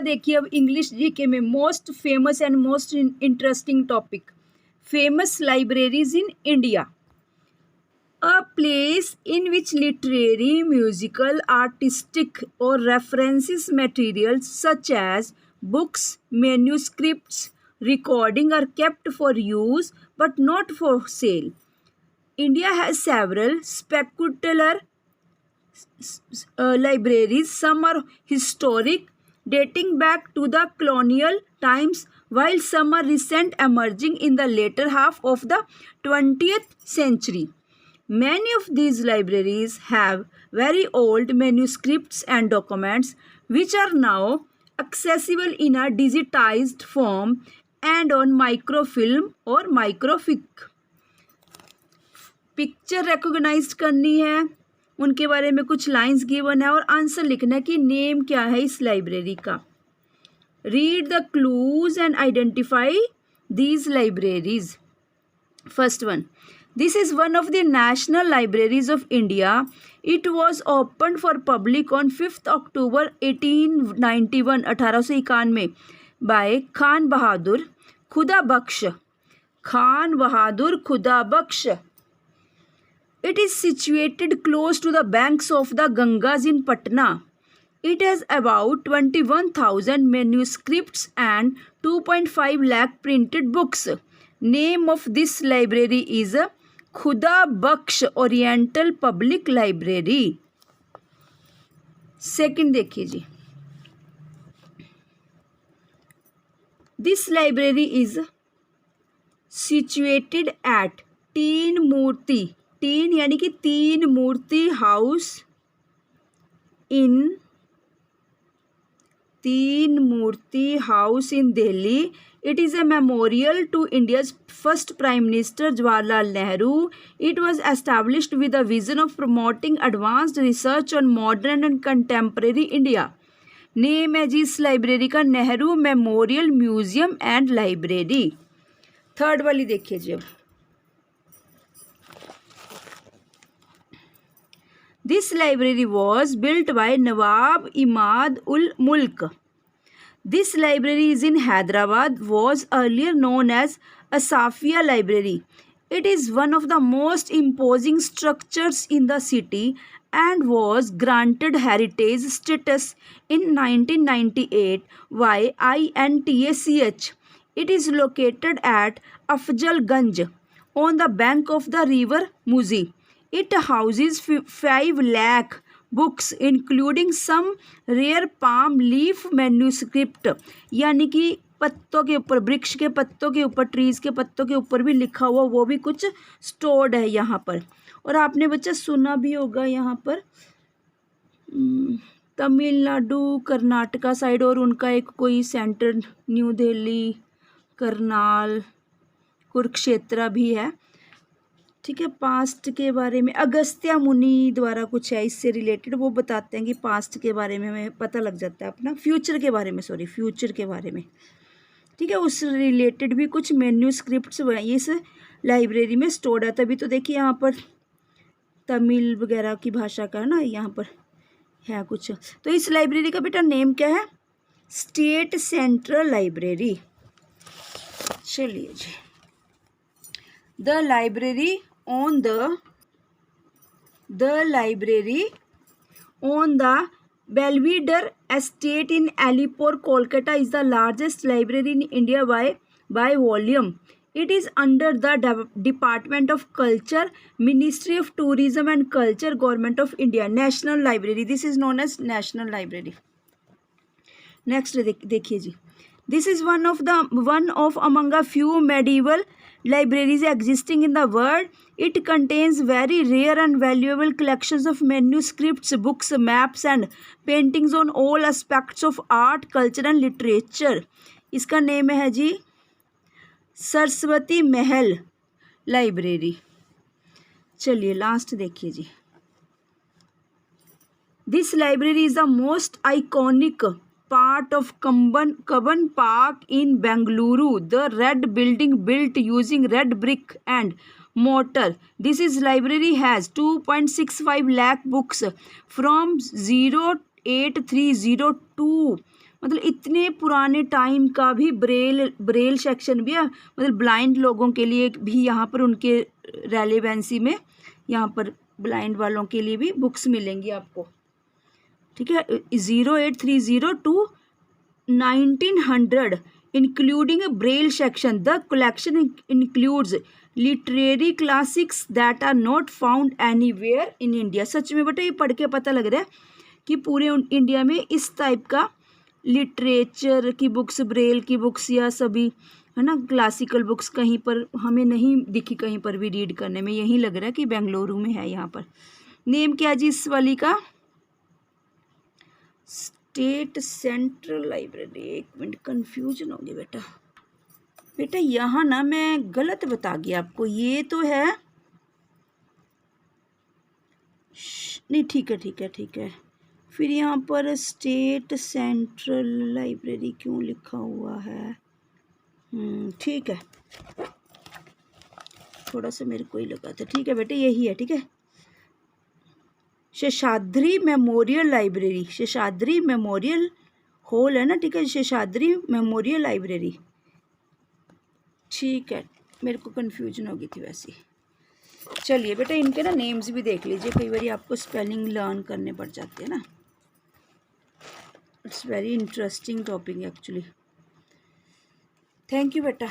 देखिए अब English GK में most famous and most interesting topic, famous libraries in India. A place in which literary, musical, artistic, or references materials such as books, manuscripts, recording are kept for use but not for sale. India has several spectacular libraries. Some are historic, dating back to the colonial times, while some are recent, emerging in the later half of the 20th century. Many of these libraries have very old manuscripts and documents which are now accessible in a digitized form and on microfilm or microfic. Picture recognise करनी है, उनके बारे में कुछ lines given है और answer लिखना है कि नेम क्या है इस लाइब्रेरी का। Read the clues and identify these libraries. First one, this is one of the national libraries of India. It was opened for public on 5th October 1891 1891 by Khan Bahadur Khuda Bakhsh. Khan Bahadur Khuda Bakhsh. It is situated close to the banks of the Gangas in Patna. It has about 21,000 manuscripts and 2.5 lakh printed books. Name of this library is Khuda Bakhsh oriental public library. Second देखिए जी, this library is situated at Teen Murti, तीन यानी कि तीन Murti house in Teen Murti house in Delhi. It is a memorial to India's first Prime Minister Jawaharlal Nehru. It was established with a vision of promoting advanced research on modern and contemporary India. Name है जी इस library का Nehru memorial museum and library. Third वाली देखिए जी. This library was built by Nawab Imad ul Mulk. This library is in Hyderabad, was earlier known as Asafia Library. It is one of the most imposing structures in the city and was granted heritage status in 1998 by INTACH. It is located at Afzalganj on the bank of the river Muzi. It houses 5 lakh books including some rare palm leaf manuscript, यानी कि पत्तों के ऊपर, वृक्ष के पत्तों के ऊपर, ट्रीज के पत्तों के ऊपर भी लिखा हुआ वो भी कुछ स्टोर्ड है यहाँ पर. और आपने बच्चा सुना भी होगा यहाँ पर तमिलनाडु कर्नाटका साइड और उनका एक कोई सेंटर न्यू दिल्ली करनाल कुरुक्षेत्र भी है. ठीक है, पास्ट के बारे में अगस्त्य मुनि द्वारा कुछ है इससे रिलेटेड, वो बताते हैं कि पास्ट के बारे में हमें पता लग जाता है अपना, फ्यूचर के बारे में, सॉरी फ्यूचर के बारे में. ठीक है, उस रिलेटेड भी कुछ मैन्यूस्क्रिप्ट्स इस लाइब्रेरी में स्टोर्ड है. तभी तो देखिए यहाँ पर तमिल वगैरह की भाषा का ना यहाँ पर है कुछ. तो इस लाइब्रेरी का बेटा नेम क्या है? State central library. चलिए जी, the library on the library on the Belvedere Estate in Alipore, Kolkata is the largest library in India by volume. It is under the Department of Culture, Ministry of Tourism and Culture, Government of India. National Library, this is known as National Library. Next देखिए जी, this is one of among a few medieval libraries existing in the world. It contains very rare and valuable collections of manuscripts, books, maps and paintings on all aspects of art, culture and literature. इसका name है जी Saraswati Mahal library. चलिए last देखिए जी. This library is the most iconic part of Cubbon Park in Bengaluru. The red building built using red brick and mortar. This library has 2.65 lakh books from 0830 to मतलब इतने पुराने time का भी Braille section भी है, मतलब blind लोगों के लिए भी यहाँ पर उनके रेलेवेंसी में यहाँ पर ब्लाइंड वालों के लिए भी बुक्स मिलेंगी आपको, ठीक है। 0830 to 1900 including a braille section. The collection includes literary classics that are not found anywhere in India. सच में बेटा ये पढ़ के पता लग रहा है कि पूरे इंडिया में इस टाइप का लिटरेचर की बुक्स, ब्रेल की बुक्स या सभी है ना क्लासिकल बुक्स कहीं पर हमें नहीं दिखी कहीं पर भी रीड करने में। यही लग रहा है कि बेंगलुरु में है। यहाँ पर नेम क्या जी इस वाली का? State central library. एक मिनट कंफ्यूजन होगी बेटा यहाँ ना मैं गलत बता गया आपको। ये तो है नहीं, ठीक है। फिर यहाँ पर स्टेट सेंट्रल लाइब्रेरी क्यों लिखा हुआ है? ठीक है, थोड़ा सा मेरे को ही लगा था। ठीक है बेटे यही है, ठीक है। Seshadri memorial library, Seshadri memorial hall है ना, ठीक है, शेषाद्री मेमोरियल लाइब्रेरी। ठीक है, मेरे को कन्फ्यूजन हो गई थी वैसे। चलिए बेटा इनके ना नेम्स भी देख लीजिए, कई बार आपको स्पेलिंग लर्न करने पड़ जाते हैं ना। It's very interesting topic actually. Thank you बेटा।